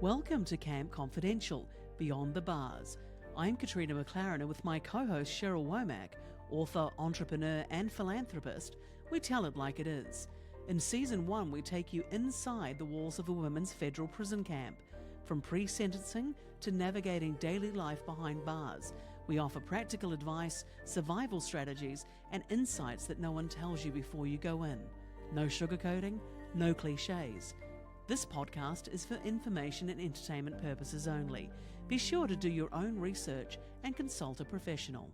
Welcome to Camp Confidential, Beyond the Bars. I'm Katrina McLarin, and with my co-host Cheryl Womack, author, entrepreneur and philanthropist, we tell it like it is. In Season 1, we take you inside the walls of a women's federal prison camp. From pre-sentencing to navigating daily life behind bars, we offer practical advice, survival strategies and insights that no one tells you before you go in. No sugarcoating, no cliches. This podcast is for information and entertainment purposes only. Be sure to do your own research and consult a professional.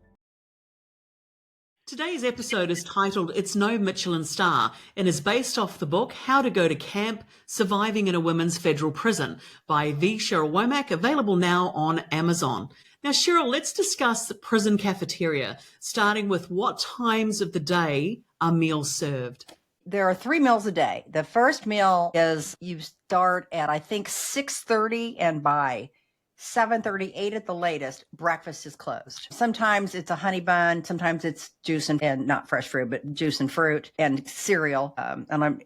Today's episode is titled It's No Michelin Star and is based off the book How to Go to Camp, Surviving in a Women's Federal Prison by the Cheryl Womack, available now on Amazon. Now, Cheryl, let's discuss the prison cafeteria, starting with what times of the day are meals served? There are 3 meals a day. The first meal is you start at, I think, 6:30, and by 7:30, 8 at the latest, breakfast is closed. Sometimes it's a honey bun. Sometimes it's juice and not fresh fruit, but juice and fruit and cereal.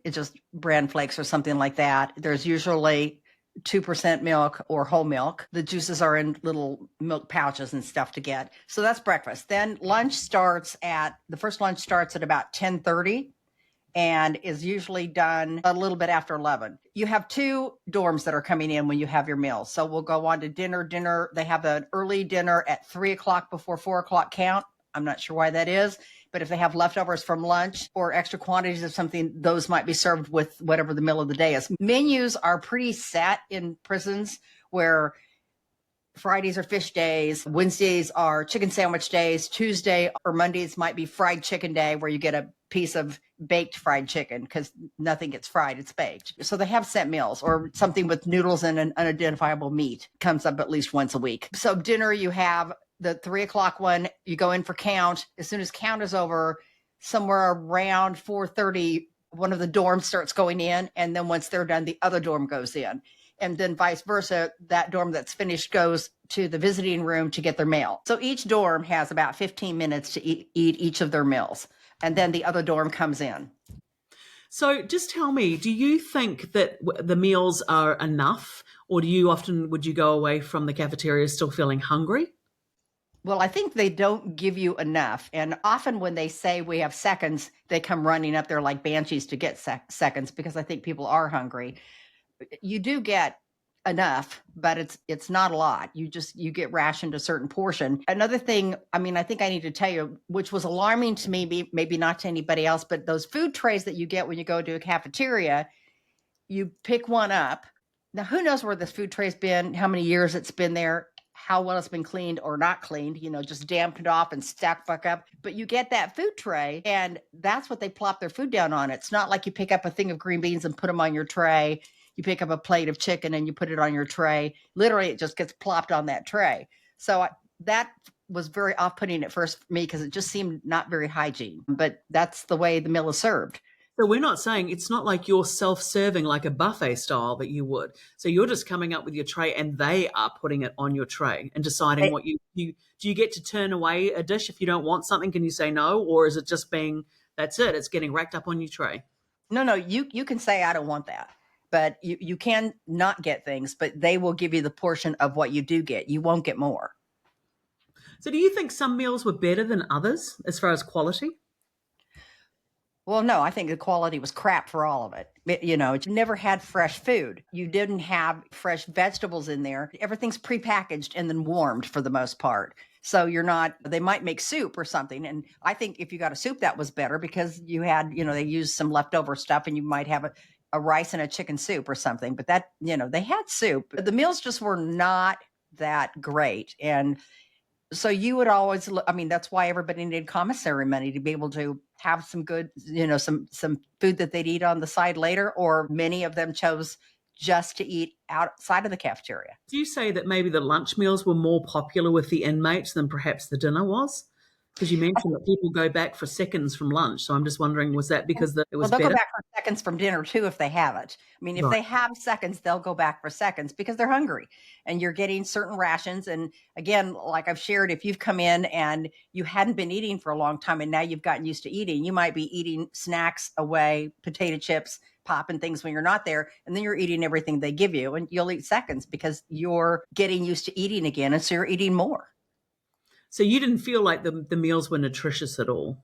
It's just bran flakes or something like that. There's usually 2% milk or whole milk. The juices are in little milk pouches and stuff to get. So that's breakfast. Then the first lunch starts at about 10:30. And is usually done a little bit after 11. You have 2 dorms that are coming in when you have your meals. So we'll go on to dinner. They have an early dinner at 3 o'clock before 4 o'clock count. I'm not sure why that is, but if they have leftovers from lunch or extra quantities of something, those might be served with whatever the meal of the day is. Menus are pretty set in prisons, where Fridays are fish days, Wednesdays are chicken sandwich days, Tuesday or Mondays might be fried chicken day, where you get a piece of baked fried chicken because nothing gets fried, it's baked. So they have set meals, or something with noodles and an unidentifiable meat comes up at least once a week. So dinner, you have the 3 o'clock one, you go in for count. As soon as count is over, somewhere around 4:30, one of the dorms starts going in. And then once they're done, the other dorm goes in. And then vice versa, that dorm that's finished goes to the visiting room to get their mail. So each dorm has about 15 minutes to eat each of their meals. And then the other dorm comes in. So just tell me, do you think that the meals are enough, or would you go away from the cafeteria still feeling hungry? Well, I think they don't give you enough. And often when they say we have seconds, they come running up there like banshees to get seconds, because I think people are hungry. You do get enough, but it's not a lot. You get rationed a certain portion. Another thing, I think I need to tell you, which was alarming to me, maybe not to anybody else, but those food trays that you get when you go to a cafeteria, you pick one up. Now, who knows where this food tray's been, how many years it's been there, how well it's been cleaned or not cleaned, just dampened off and stacked back up. But you get that food tray, and that's what they plop their food down on. It's not like you pick up a thing of green beans and put them on your tray. You pick up a plate of chicken and you put it on your tray. Literally, it just gets plopped on that tray. So that was very off-putting at first for me, because it just seemed not very hygiene. But that's the way the meal is served. So we're not saying, it's not like you're self-serving like a buffet style that you would. So you're just coming up with your tray and they are putting it on your tray and deciding what do you get to turn away a dish if you don't want something? Can you say no? Or is it just that's it, it's getting racked up on your tray? No, you can say, I don't want that. But you can not get things, but they will give you the portion of what you do get. You won't get more. So do you think some meals were better than others as far as quality? Well, no, I think the quality was crap for all of it. You never had fresh food. You didn't have fresh vegetables in there. Everything's prepackaged and then warmed for the most part. So they might make soup or something. And I think if you got a soup, that was better, because you had, they used some leftover stuff, and you might have a rice and a chicken soup or something. But that, they had soup. The meals just were not that great. And so you would always that's why everybody needed commissary money, to be able to have some good, some food that they'd eat on the side later, or many of them chose just to eat outside of the cafeteria. Do you say that maybe the lunch meals were more popular with the inmates than perhaps the dinner was? Because you mentioned that people go back for seconds from lunch. So I'm just wondering, was that because it Well, was they'll go better? back for seconds from dinner too if they have it. I mean, if Right. they have seconds, they'll go back for seconds because they're hungry and you're getting certain rations. And again, like I've shared, if you've come in and you hadn't been eating for a long time and now you've gotten used to eating, you might be eating snacks away, potato chips, pop and things when you're not there. And then you're eating everything they give you and you'll eat seconds because you're getting used to eating again. And so you're eating more. So you didn't feel like the meals were nutritious at all?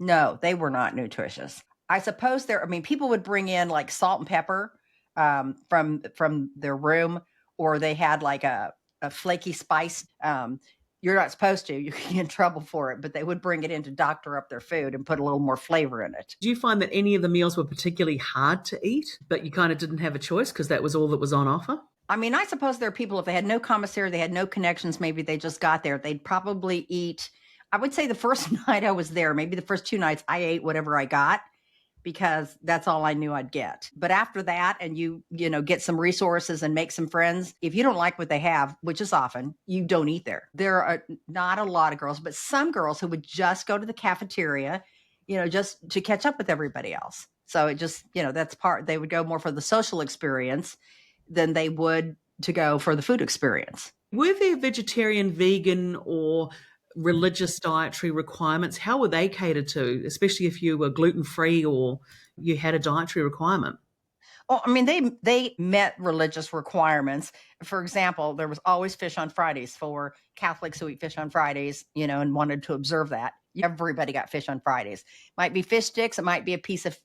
No, they were not nutritious. I suppose I mean, people would bring in like salt and pepper from their room, or they had like a flaky spice. You're not supposed to, you can get in trouble for it, but they would bring it in to doctor up their food and put a little more flavor in it. Do you find that any of the meals were particularly hard to eat, but you kind of didn't have a choice because that was all that was on offer? I mean, I suppose there are people, if they had no commissary, they had no connections, maybe they just got there, they'd probably eat. I would say the first night I was there, maybe the first 2 nights, I ate whatever I got because that's all I knew I'd get. But after that, and you get some resources and make some friends, if you don't like what they have, which is often, you don't eat there. There are not a lot of girls, but some girls who would just go to the cafeteria, just to catch up with everybody else. So it just, that's they would go more for the social experience than they would to go for the food experience. Were there vegetarian, vegan, or religious dietary requirements? How were they catered to, especially if you were gluten-free or you had a dietary requirement? Well, I mean, they met religious requirements. For example, there was always fish on Fridays for Catholics who eat fish on Fridays, and wanted to observe that. Everybody got fish on Fridays. Might be fish sticks, it might be a piece of,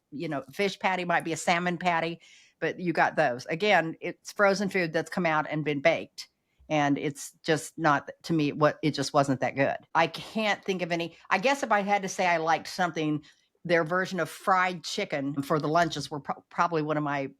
fish patty, might be a salmon patty, but you got those. Again, it's frozen food that's come out and been baked. And it's just not, to me, it just wasn't that good. I can't think of any. I guess if I had to say I liked something, their version of fried chicken for the lunches were probably one of my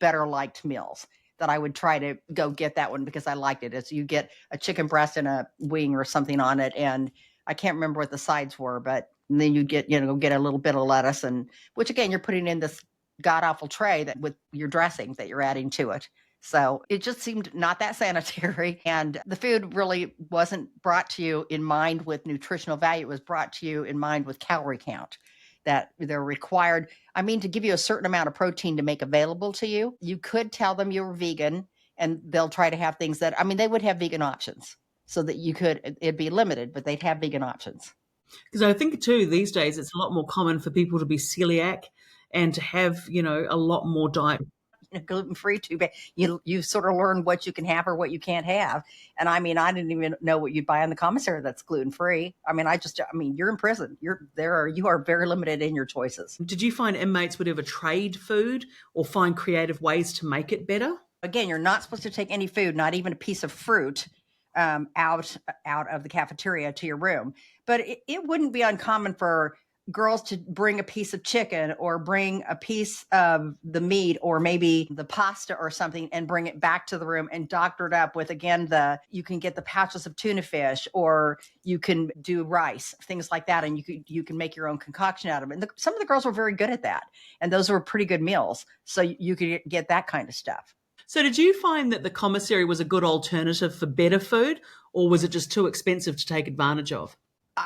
better liked meals, that I would try to go get that one because I liked it. As you get a chicken breast and a wing or something on it. And I can't remember what the sides were, but then you get a little bit of lettuce, and which again, you're putting in this god awful tray that with your dressing that you're adding to it. So it just seemed not that sanitary. And the food really wasn't brought to you in mind with nutritional value. It was brought to you in mind with calorie count, that they're required. I mean, to give you a certain amount of protein to make available to you. You could tell them you were vegan and they'll try to have things that, I mean, they would have vegan options so that it'd be limited, but they'd have vegan options. Because I think too, these days it's a lot more common for people to be celiac and to have, a lot more diet. Gluten free too, but you sort of learn what you can have or what you can't have. And I mean, I didn't even know what you'd buy on the commissary that's gluten free. I mean, you're in prison. You are very limited in your choices. Did you find inmates would ever trade food or find creative ways to make it better? Again, you're not supposed to take any food, not even a piece of fruit, out of the cafeteria to your room. But it wouldn't be uncommon for girls to bring a piece of chicken or bring a piece of the meat or maybe the pasta or something and bring it back to the room and doctor it up with, again, you can get the pouches of tuna fish, or you can do rice, things like that. And you can make your own concoction out of it. And some of the girls were very good at that. And those were pretty good meals. So you could get that kind of stuff. So did you find that the commissary was a good alternative for better food, or was it just too expensive to take advantage of?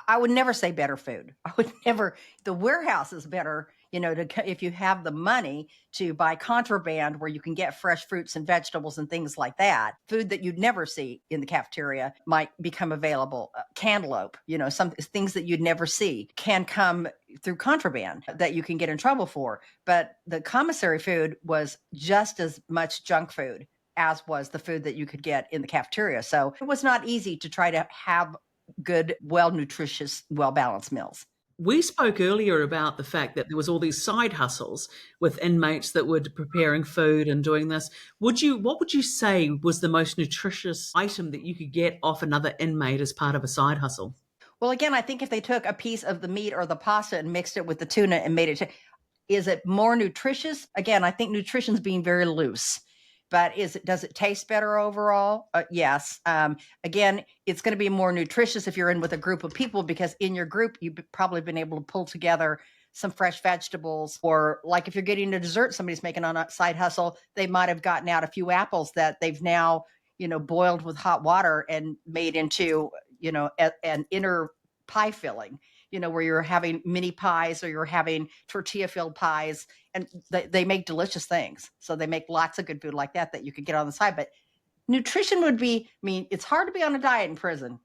I would never say better food. I would never. The warehouse is better, if you have the money to buy contraband where you can get fresh fruits and vegetables and things like that. Food that you'd never see in the cafeteria might become available. Cantaloupe, some things that you'd never see can come through contraband that you can get in trouble for. But the commissary food was just as much junk food as was the food that you could get in the cafeteria. So it was not easy to try to have good, well-nutritious, well-balanced meals. We spoke earlier about the fact that there was all these side hustles with inmates that were preparing food and doing this. What would you say was the most nutritious item that you could get off another inmate as part of a side hustle? Well, again, I think if they took a piece of the meat or the pasta and mixed it with the tuna and made it, is it more nutritious? Again, I think nutrition's being very loose. But does it taste better overall? Yes. Again, it's going to be more nutritious if you're in with a group of people, because in your group, you've probably been able to pull together some fresh vegetables, or like if you're getting a dessert, somebody's making on a side hustle, they might have gotten out a few apples that they've now, boiled with hot water and made into, an inner pie filling, where you're having mini pies or you're having tortilla filled pies, and they make delicious things. So they make lots of good food like that you could get on the side. But nutrition would be, it's hard to be on a diet in prison.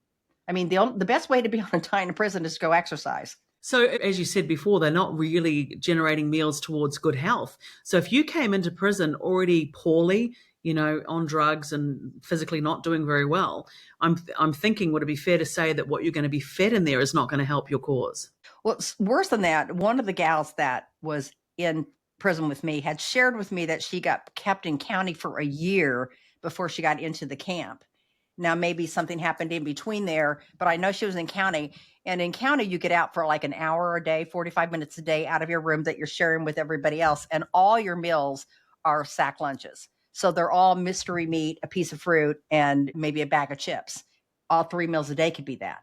The best way to be on a diet in prison is to go exercise. So, as you said before, they're not really generating meals towards good health. So, if you came into prison already poorly, on drugs and physically not doing very well, I'm thinking, would it be fair to say that what you're going to be fed in there is not going to help your cause? Well, it's worse than that. One of the gals that was in prison with me had shared with me that she got kept in county for a year before she got into the camp. Now, maybe something happened in between there, but I know she was in county. And in county, you get out for like an hour a day, 45 minutes a day out of your room that you're sharing with everybody else. And all your meals are sack lunches. So they're all mystery meat, a piece of fruit, and maybe a bag of chips. All 3 meals a day could be that.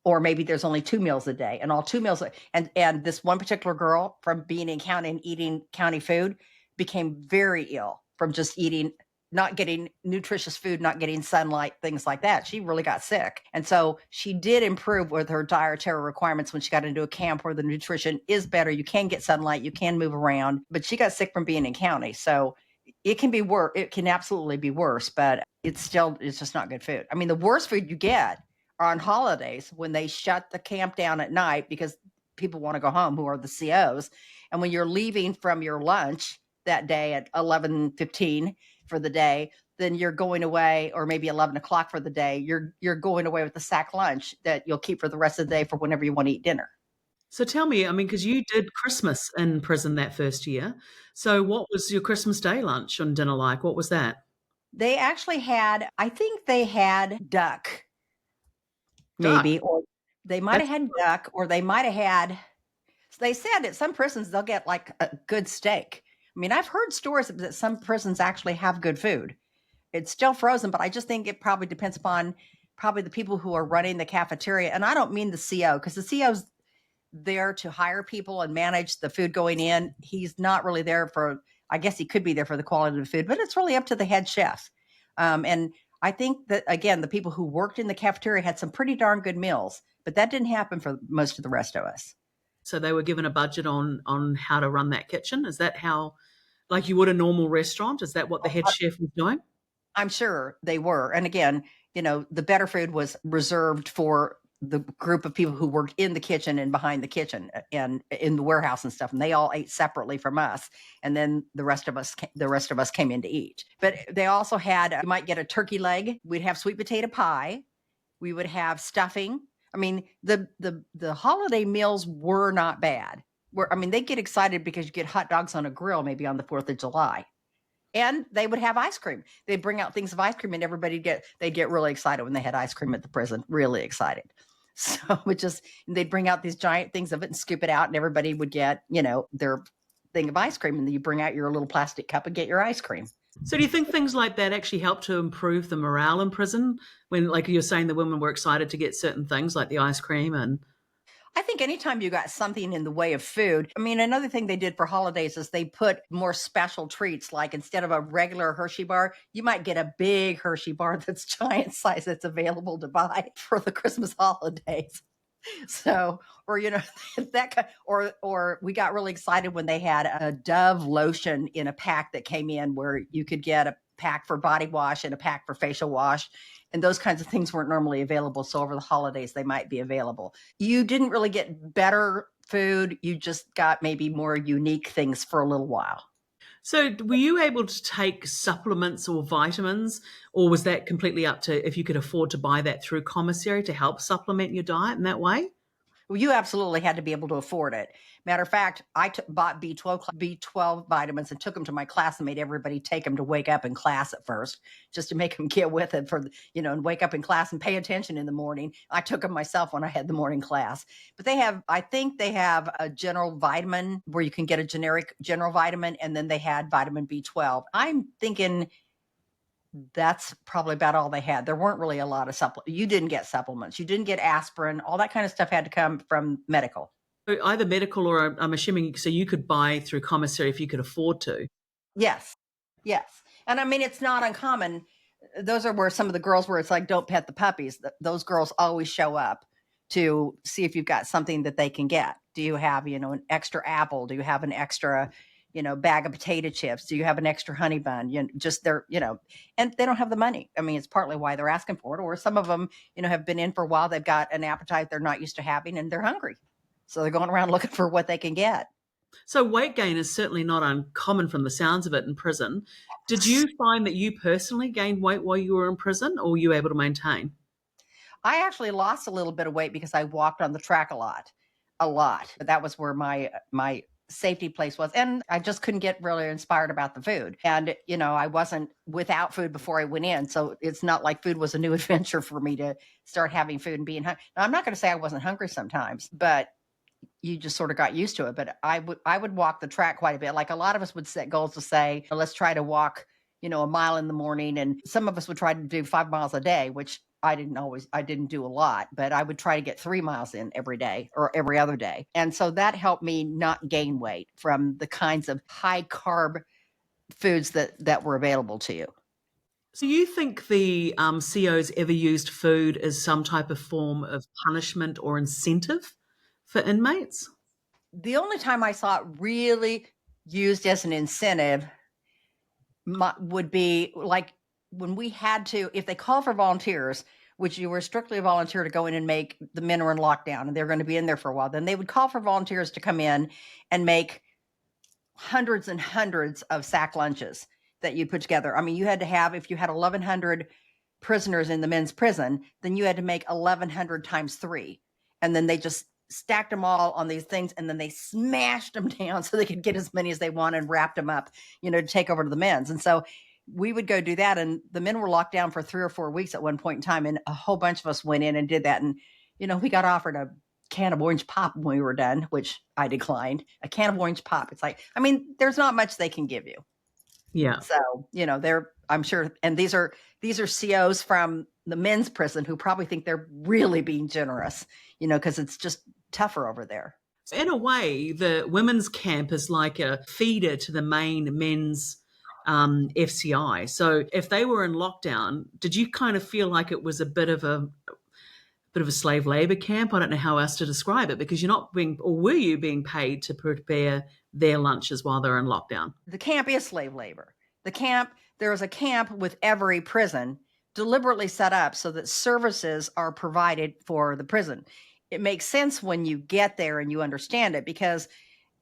Or maybe there's only 2 meals a day, and all 2 meals. And this one particular girl, from being in county and eating county food, became very ill from just eating, not getting nutritious food, not getting sunlight, things like that. She really got sick. And so she did improve with her dietary requirements when she got into a camp where the nutrition is better. You can get sunlight, you can move around, but she got sick from being in county. So it can be worse. It can absolutely be worse, but it's just not good food. The worst food you get are on holidays when they shut the camp down at night because people want to go home, who are the COs. And when you're leaving from your lunch that day at 11:15 for the day, then you're going away, or maybe 11 o'clock for the day, you're going away with the sack lunch that you'll keep for the rest of the day for whenever you want to eat dinner. So tell me, because you did Christmas in prison that first year. So what was your Christmas Day lunch and dinner like? What was that? They actually had, I think they had duck, Duck. maybe, or they might have had duck, or they might have had, they said at some prisons they'll get like a good steak. I've heard stories that some prisons actually have good food. It's still frozen, but I just think it probably depends upon probably the people who are running the cafeteria. And I don't mean the CO, because the CO's there to hire people and manage the food going in. He's not really there for, I guess he could be there for the quality of the food, but it's really up to the head chef. And I think that, again, the people who worked in the cafeteria had some pretty darn good meals, but that didn't happen for most of the rest of us. So they were given a budget on how to run that kitchen. Is that how, like you would a normal restaurant? Is that what the head chef was doing? I'm sure they were. And again, the better food was reserved for the group of people who worked in the kitchen and behind the kitchen and in the warehouse and stuff. And they all ate separately from us. And then the rest of us came in to eat. But they also had, you might get a turkey leg. We'd have sweet potato pie. We would have stuffing. The holiday meals were not bad. They get excited because you get hot dogs on a grill, maybe on the 4th of July. And they would have ice cream. They'd bring out things of ice cream, and they'd get really excited when they had ice cream at the prison, really excited. So they'd bring out these giant things of it and scoop it out, and everybody would get, their thing of ice cream. And then you bring out your little plastic cup and get your ice cream. So do you think things like that actually help to improve the morale in prison when, like you're saying, the women were excited to get certain things like the ice cream? And I think anytime you got something in the way of food, another thing they did for holidays is they put more special treats. Like instead of a regular Hershey bar, you might get a big Hershey bar that's giant size that's available to buy for the Christmas holidays. So, or or we got really excited when they had a Dove lotion in a pack that came in, where you could get a pack for body wash and a pack for facial wash. And those kinds of things weren't normally available. So over the holidays, they might be available. You didn't really get better food. You just got maybe more unique things for a little while. so were you able to take supplements or vitamins, or was that completely up to if you could afford to buy that through commissary to help supplement your diet in that way? Well, you absolutely had to be able to afford it. Matter of fact, I bought B12 vitamins and took them to my class and made everybody take them to wake up in class at first, just to make them get with it and wake up in class and pay attention in the morning. I took them myself when I had the morning class. But I think they have a general vitamin where you can get a generic general vitamin, and then they had vitamin B12. I'm thinking that's probably about all they had. There weren't really a lot of supplements. You didn't get supplements. You didn't get aspirin. All that kind of stuff had to come from medical. So either medical, or I'm assuming, so you could buy through commissary if you could afford to. Yes. Yes. And it's not uncommon. Those are where some of the girls, where it's like, don't pet the puppies. Those girls always show up to see if you've got something that they can get. Do you have, an extra apple? Do you have an extra, bag of potato chips? Do you have an extra honey bun? Just they're, and they don't have the money. I mean, it's partly why they're asking for it. Or some of them, have been in for a while. They've got an appetite they're not used to having and they're hungry. So they're going around looking for what they can get. So weight gain is certainly not uncommon from the sounds of it in prison. Did you find that you personally gained weight while you were in prison, or were you able to maintain? I actually lost a little bit of weight because I walked on the track a lot. But that was where my safety place was. And I just couldn't get really inspired about the food. And, I wasn't without food before I went in. So it's not like food was a new adventure for me to start having food and being hungry. Now, I'm not going to say I wasn't hungry sometimes, but you just sort of got used to it. But I would walk the track quite a bit. Like a lot of us would set goals to say, let's try to walk, a mile in the morning. And some of us would try to do 5 miles a day, which I didn't do a lot, but I would try to get 3 miles in every day or every other day. And so that helped me not gain weight from the kinds of high carb foods that were available to you. So you think the COs ever used food as some type of form of punishment or incentive for inmates? The only time I saw it really used as an incentive would be like when we had to, if they call for volunteers, which you were strictly a volunteer to go in and make, the men were in lockdown and they're going to be in there for a while, then they would call for volunteers to come in and make hundreds and hundreds of sack lunches that you put together. I mean, you had to have, if you had 1,100 prisoners in the men's prison, then you had to make 1,100 times 3. And then they just stacked them all on these things and then they smashed them down so they could get as many as they wanted and wrapped them up, to take over to the men's. And so we would go do that. And the men were locked down for 3 or 4 weeks at one point in time. And a whole bunch of us went in and did that. And, we got offered a can of orange pop when we were done, which I declined. A can of orange pop. It's like, I mean, there's not much they can give you. Yeah. So, I'm sure, and these are COs from the men's prison who probably think they're really being generous, because it's just tougher over there. In a way, the women's camp is like a feeder to the main men's FCI. So if they were in lockdown, did you kind of feel like it was a bit of a slave labor camp? I don't know how else to describe it, because you're not being, or were you being paid to prepare their lunches while they're in lockdown? The camp is slave labor. There is a camp with every prison deliberately set up so that services are provided for the prison. It makes sense when you get there and you understand it, because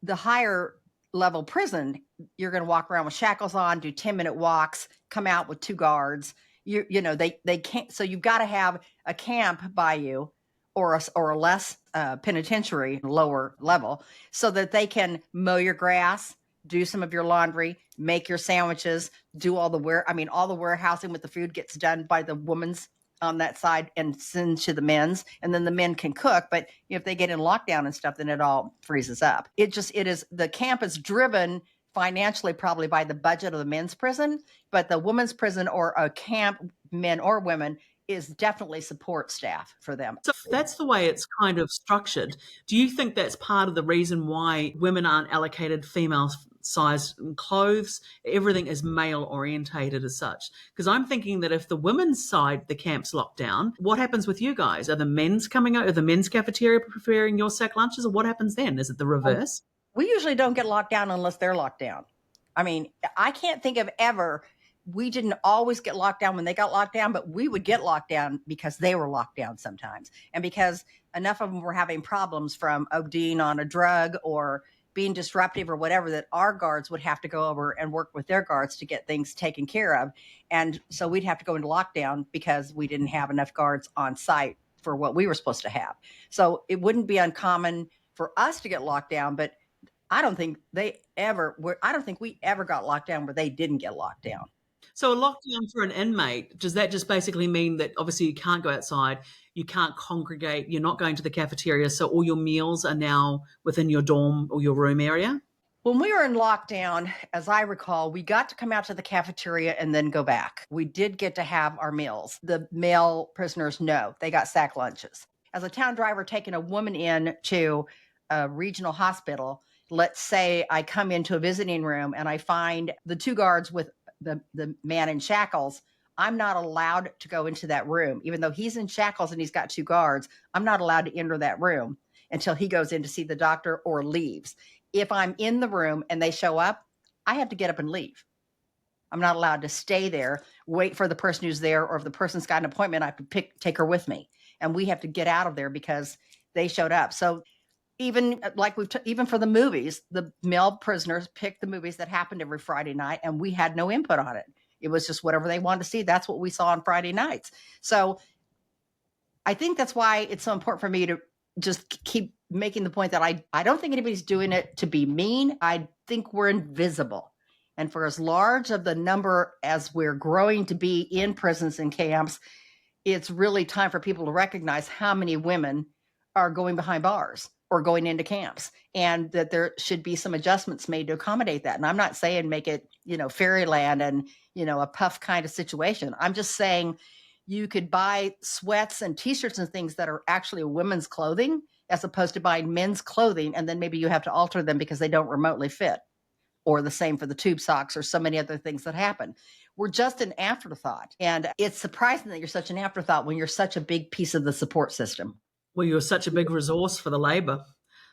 the higher level prison, you're going to walk around with shackles on, do 10-minute walks, come out with 2 guards. They can't. So you've got to have a camp by you or a less penitentiary lower level so that they can mow your grass, do some of your laundry, make your sandwiches, do all the warehousing with the food gets done by the women's on that side and send to the men's, and then the men can cook. But if they get in lockdown and stuff, then it all freezes up. The camp is driven financially probably by the budget of the men's prison, but the women's prison or a camp, men or women, is definitely support staff for them. So that's the way it's kind of structured. Do you think that's part of the reason why women aren't allocated female size clothes? Everything is male orientated as such. Because I'm thinking that if the women's side, the camp's locked down, what happens with you guys? Are the men's coming out? Are the men's cafeteria preparing your sack lunches? Or what happens then? Is it the reverse? We usually don't get locked down unless they're locked down. I mean, I can't think of ever. We didn't always get locked down when they got locked down, but we would get locked down because they were locked down sometimes. And because enough of them were having problems from ODing on a drug or being disruptive or whatever, that our guards would have to go over and work with their guards to get things taken care of. And so we'd have to go into lockdown because we didn't have enough guards on site for what we were supposed to have. So it wouldn't be uncommon for us to get locked down, but I don't think we ever got locked down where they didn't get locked down. So a lockdown for an inmate, does that just basically mean that obviously you can't go outside, you can't congregate, you're not going to the cafeteria, so all your meals are now within your dorm or your room area? When we were in lockdown, as I recall, we got to come out to the cafeteria and then go back. We did get to have our meals. The male prisoners, no, they got sack lunches. As a town driver taking a woman in to a regional hospital, let's say I come into a visiting room and I find the 2 guards with the man in shackles I'm not allowed to go into that room. Even though he's in shackles and he's got 2 guards, I'm not allowed to enter that room until he goes in to see the doctor or leaves. If I'm in the room and they show up, I have to get up and leave. I'm not allowed to stay there, wait for the person who's there, or if the person's got an appointment, I have to take her with me. And we have to get out of there because they showed up. So even like even for the movies, the male prisoners picked the movies that happened every Friday night, and we had no input on it. It was just whatever they wanted to see. That's what we saw on Friday nights. So I think that's why it's so important for me to just keep making the point that I don't think anybody's doing it to be mean. I think we're invisible. And for as large of the number as we're growing to be in prisons and camps, it's really time for people to recognize how many women are going behind bars or going into camps, and that there should be some adjustments made to accommodate that. And I'm not saying make it, fairyland and, a puff kind of situation. I'm just saying you could buy sweats and t-shirts and things that are actually women's clothing as opposed to buying men's clothing. And then maybe you have to alter them because they don't remotely fit, or the same for the tube socks or so many other things that happen. We're just an afterthought. And it's surprising that you're such an afterthought when you're such a big piece of the support system. Well, you're such a big resource for the labor.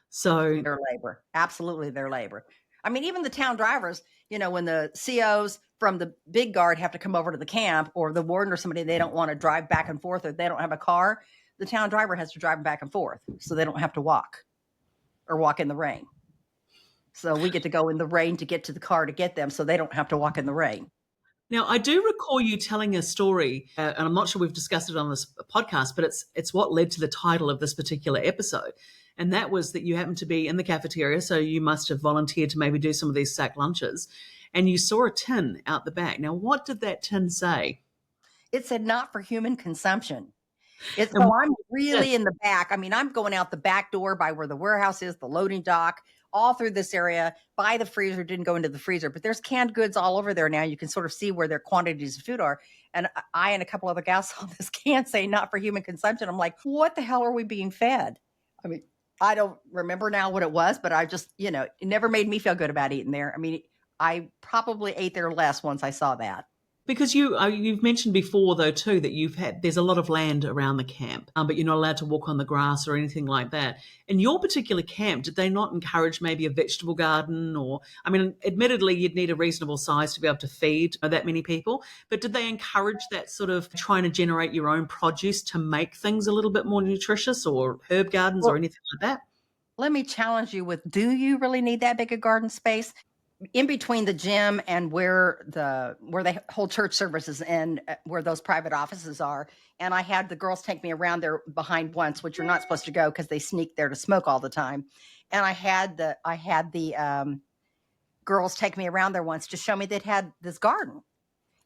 So their labor, absolutely their labor. I mean, even the town drivers, when the COs from the big guard have to come over to the camp, or the warden or somebody, they don't want to drive back and forth, or they don't have a car, the town driver has to drive them back and forth so they don't have to walk in the rain. So we get to go in the rain to get to the car to get them so they don't have to walk in the rain. Now, I do recall you telling a story, and I'm not sure we've discussed it on this podcast, but it's what led to the title of this particular episode. And that was that you happened to be in the cafeteria, so you must have volunteered to maybe do some of these sack lunches, and you saw a tin out the back. Now, what did that tin say? It said, "Not for human consumption." So I'm really in the back. I mean, I'm going out the back door by where the warehouse is, the loading dock, all through this area, by the freezer. Didn't go into the freezer, but there's canned goods all over there now. You can sort of see where their quantities of food are. And I and a couple other gals saw this can say "Not for human consumption." I'm like, what the hell are we being fed? I mean, I don't remember now what it was, but I just, it never made me feel good about eating there. I mean, I probably ate there less once I saw that. Because you've mentioned before, though, too, that there's a lot of land around the camp, but you're not allowed to walk on the grass or anything like that. In your particular camp, did they not encourage maybe a vegetable garden? Or, I mean, admittedly, you'd need a reasonable size to be able to feed that many people, but did they encourage that sort of trying to generate your own produce to make things a little bit more nutritious, or herb gardens or anything like that? Let me challenge you with, do you really need that big a garden space? In between the gym and where they hold church services and where those private offices are. And I had the girls take me around there behind once, which you're not supposed to go because they sneak there to smoke all the time. And I had the girls take me around there once to show me they'd had this garden.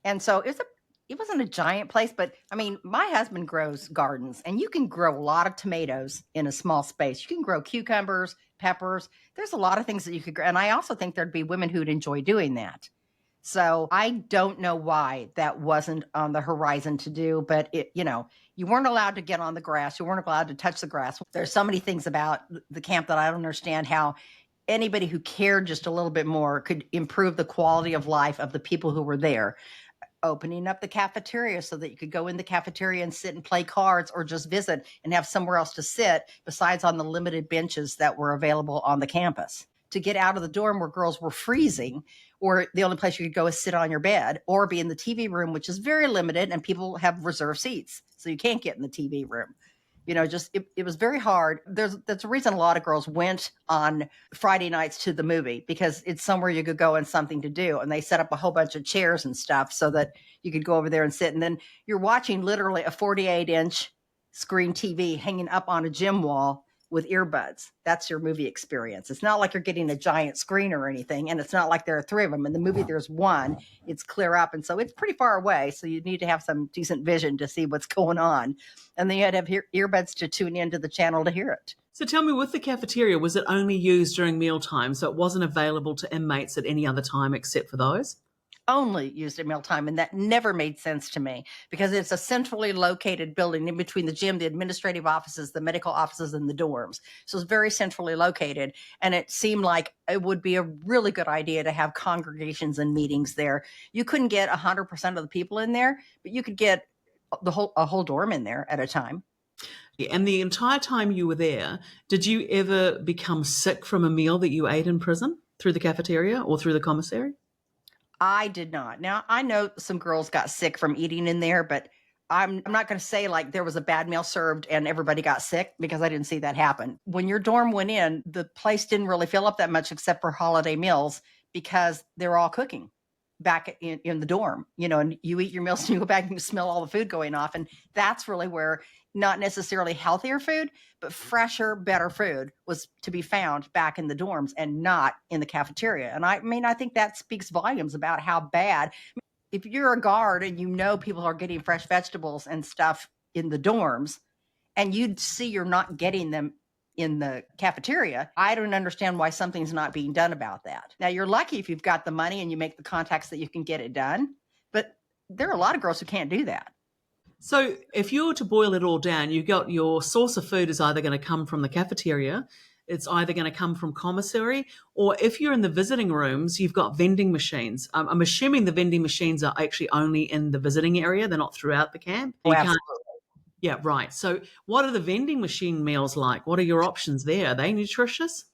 And so it wasn't a giant place, but I mean, my husband grows gardens, and you can grow a lot of tomatoes in a small space. You can grow cucumbers, peppers. There's a lot of things that you could grow. And I also think there'd be women who'd enjoy doing that. So I don't know why that wasn't on the horizon to do, but you weren't allowed to get on the grass. You weren't allowed to touch the grass. There's so many things about the camp that I don't understand how anybody who cared just a little bit more could improve the quality of life of the people who were there. Opening up the cafeteria so that you could go in the cafeteria and sit and play cards, or just visit and have somewhere else to sit besides on the limited benches that were available on the campus. To get out of the dorm where girls were freezing, or the only place you could go is sit on your bed or be in the TV room, which is very limited, and people have reserved seats, so you can't get in the TV room. It was very hard. That's a reason a lot of girls went on Friday nights to the movie, because it's somewhere you could go and something to do. And they set up a whole bunch of chairs and stuff so that you could go over there and sit. And then you're watching literally a 48-inch screen TV hanging up on a gym wall with earbuds. That's your movie experience. It's not like you're getting a giant screen or anything. And it's not like there are 3 of them. In the movie, there's 1. It's clear up. And so it's pretty far away. So you need to have some decent vision to see what's going on. And then you had to have earbuds to tune into the channel to hear it. So tell me, with the cafeteria, was it only used during mealtime? So it wasn't available to inmates at any other time except for those? only used at mealtime. And that never made sense to me because it's a centrally located building in between the gym, the administrative offices, the medical offices, and the dorms. So it's very centrally located. And it seemed like it would be a really good idea to have congregations and meetings there. You couldn't get 100% of the people in there, but you could get a whole dorm in there at a time. And the entire time you were there, did you ever become sick from a meal that you ate in prison through the cafeteria or through the commissary? I did not. Now, I know some girls got sick from eating in there, but I'm not going to say like there was a bad meal served and everybody got sick because I didn't see that happen. When your dorm went in, the place didn't really fill up that much except for holiday meals because they're all cooking back in the dorm, and you eat your meals and you go back and you smell all the food going off. And that's really where not necessarily healthier food, but fresher, better food was to be found back in the dorms and not in the cafeteria. And I mean, I think that speaks volumes about how bad. If you're a guard and people are getting fresh vegetables and stuff in the dorms, and you'd see you're not getting them in the cafeteria, I don't understand why something's not being done about that. Now, you're lucky if you've got the money and you make the contacts that you can get it done, but there are a lot of girls who can't do that. So if you were to boil it all down, you've got your source of food is either going to come from the cafeteria, it's either going to come from commissary, or if you're in the visiting rooms, you've got vending machines. I'm assuming the vending machines are actually only in the visiting area. They're not throughout the camp. Oh, absolutely. Yeah, right. So what are the vending machine meals like? What are your options there? Are they nutritious?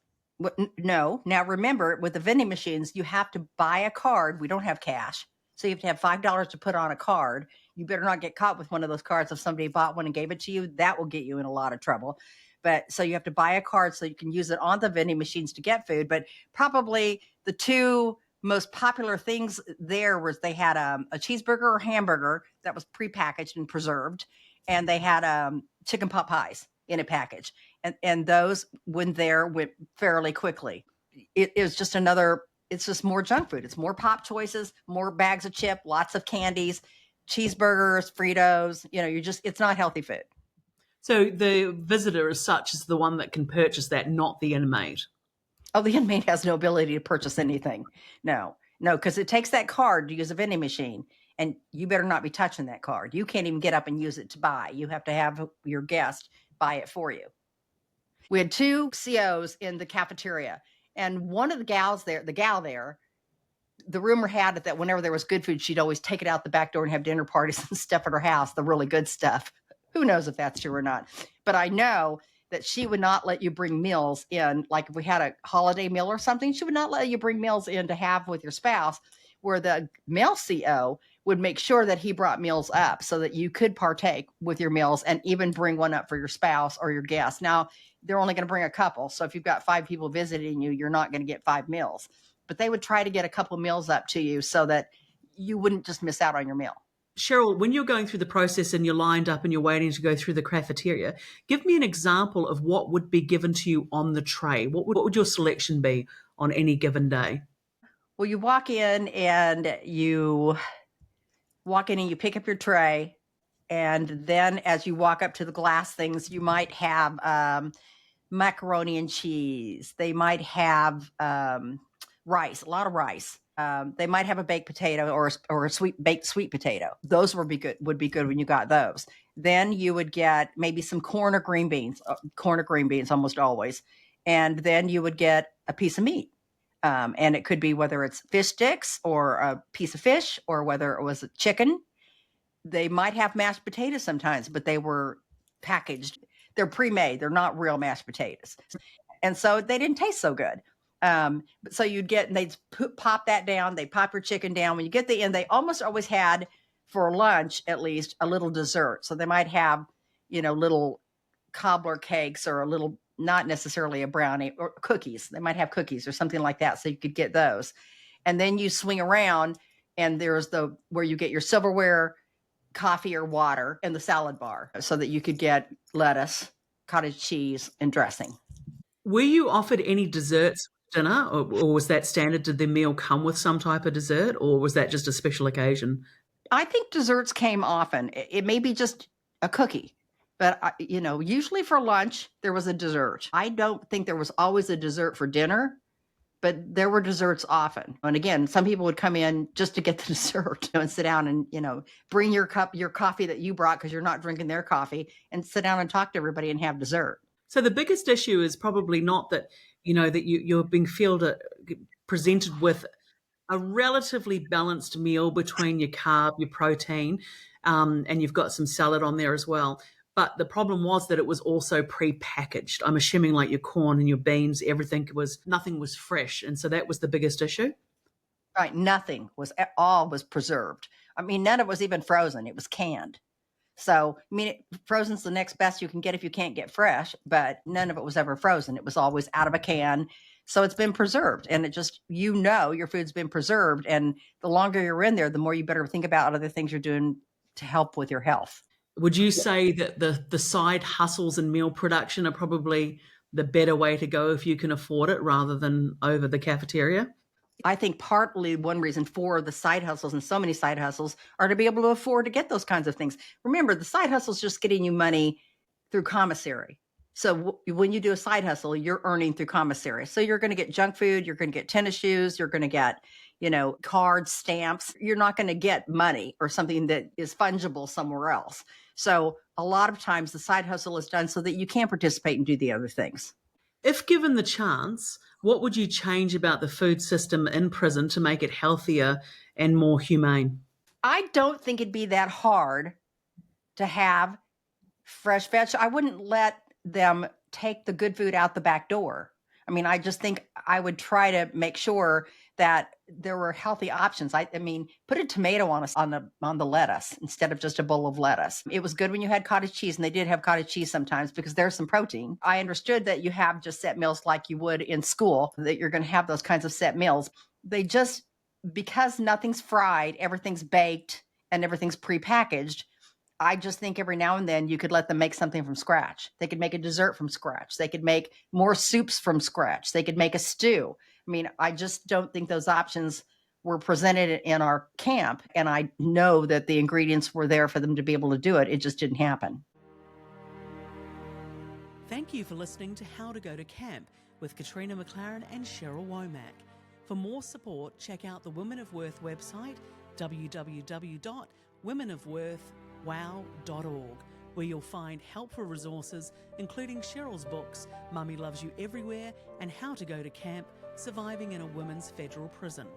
No. Now, remember, with the vending machines, you have to buy a card. We don't have cash. So you have to have $5 to put on a card. You better not get caught with one of those cards. If somebody bought one and gave it to you, that will get you in a lot of trouble. But so you have to buy a card so you can use it on the vending machines to get food. But probably the two most popular things there was they had a cheeseburger or hamburger that was prepackaged and preserved. And they had chicken pot pies in a package. And those went fairly quickly. It is just it's just more junk food. It's more pop choices, more bags of chip, lots of candies, cheeseburgers, Fritos. It's not healthy food. So the visitor as such is the one that can purchase that, not the inmate. Oh, the inmate has no ability to purchase anything. No, because it takes that card to use a vending machine, and you better not be touching that card. You can't even get up and use it to buy. You have to have your guest buy it for you. We had two COs in the cafeteria, and one of the gal there, the rumor had it that whenever there was good food, she'd always take it out the back door and have dinner parties and stuff at her house, the really good stuff. Who knows if that's true or not? But I know that she would not let you bring meals in. Like if we had a holiday meal or something, she would not let you bring meals in to have with your spouse, where the male CO would make sure that he brought meals up so that you could partake with your meals and even bring one up for your spouse or your guest. Now, they're only going to bring a couple. So if you've got 5 people visiting you, you're not going to get 5 meals. But they would try to get a couple meals up to you so that you wouldn't just miss out on your meal. Cheryl, when you're going through the process and you're lined up and you're waiting to go through the cafeteria, give me an example of what would be given to you on the tray. What would your selection be on any given day? Well, you walk in and you pick up your tray. And then as you walk up to the glass things, you might have macaroni and cheese. They might have rice, a lot of rice. They might have a baked potato or a baked sweet potato. Those would be good when you got those. Then you would get maybe some corn or green beans almost always. And then you would get a piece of meat. And it could be whether it's fish sticks or a piece of fish or whether it was a chicken. They might have mashed potatoes sometimes, but they were packaged. They're pre-made. They're not real mashed potatoes. And so they didn't taste so good. So you'd get, and they'd pop that down. They pop your chicken down. When you get the end, they almost always had for lunch, at least a little dessert. So they might have, little cobbler cakes or a little, not necessarily a brownie or cookies. They might have cookies or something like that. So you could get those. And then you swing around and there's where you get your silverware, coffee or water, and the salad bar so that you could get lettuce, cottage cheese, and dressing. Were you offered any desserts for dinner, or was that standard? Did the meal come with some type of dessert, or was that just a special occasion? I think desserts came often. It may be just a cookie, but usually for lunch, there was a dessert. I don't think there was always a dessert for dinner, but there were desserts often. And again, some people would come in just to get the dessert, and sit down and, bring your coffee that you brought because you're not drinking their coffee, and sit down and talk to everybody and have dessert. So the biggest issue is probably not that, that you're being presented with a relatively balanced meal between your carb, your protein, and you've got some salad on there as well. But the problem was that it was also pre-packaged. I'm assuming like your corn and your beans, nothing was fresh. And so that was the biggest issue. Right. Nothing all was preserved. I mean, none of it was even frozen. It was canned. So, frozen's the next best you can get if you can't get fresh, but none of it was ever frozen. It was always out of a can. So it's been preserved, and it just, your food's been preserved. And the longer you're in there, the more you better think about other things you're doing to help with your health. Would you say that the side hustles and meal production are probably the better way to go if you can afford it rather than over the cafeteria? I think partly one reason for the side hustles, and so many side hustles, are to be able to afford to get those kinds of things. Remember, the side hustle is just getting you money through commissary. So when you do a side hustle, you're earning through commissary. So you're going to get junk food, you're going to get tennis shoes, you're going to get, cards, stamps. You're not going to get money or something that is fungible somewhere else. So a lot of times the side hustle is done so that you can participate and do the other things. If given the chance, what would you change about the food system in prison to make it healthier and more humane? I don't think it'd be that hard to have fresh veg. I wouldn't let them take the good food out the back door. I just think I would try to make sure that there were healthy options. Put a tomato on the lettuce instead of just a bowl of lettuce. It was good when you had cottage cheese, and they did have cottage cheese sometimes because there's some protein. I understood that you have just set meals like you would in school, that you're going to have those kinds of set meals. Because nothing's fried, everything's baked, and everything's prepackaged, I just think every now and then you could let them make something from scratch. They could make a dessert from scratch. They could make more soups from scratch. They could make a stew. I just don't think those options were presented in our camp. And I know that the ingredients were there for them to be able to do it. It just didn't happen. Thank you for listening to How to Go to Camp with Katrina McLarin and Cheryl Womack. For more support, check out the Women of Worth website, www.womenofworth.wow.org, where you'll find helpful resources, including Cheryl's books, Mummy Loves You Everywhere and How to Go to Camp, Surviving in a Women's Federal Prison.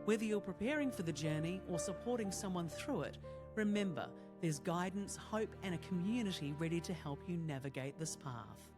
Whether you're preparing for the journey or supporting someone through it, remember, there's guidance, hope, and a community ready to help you navigate this path.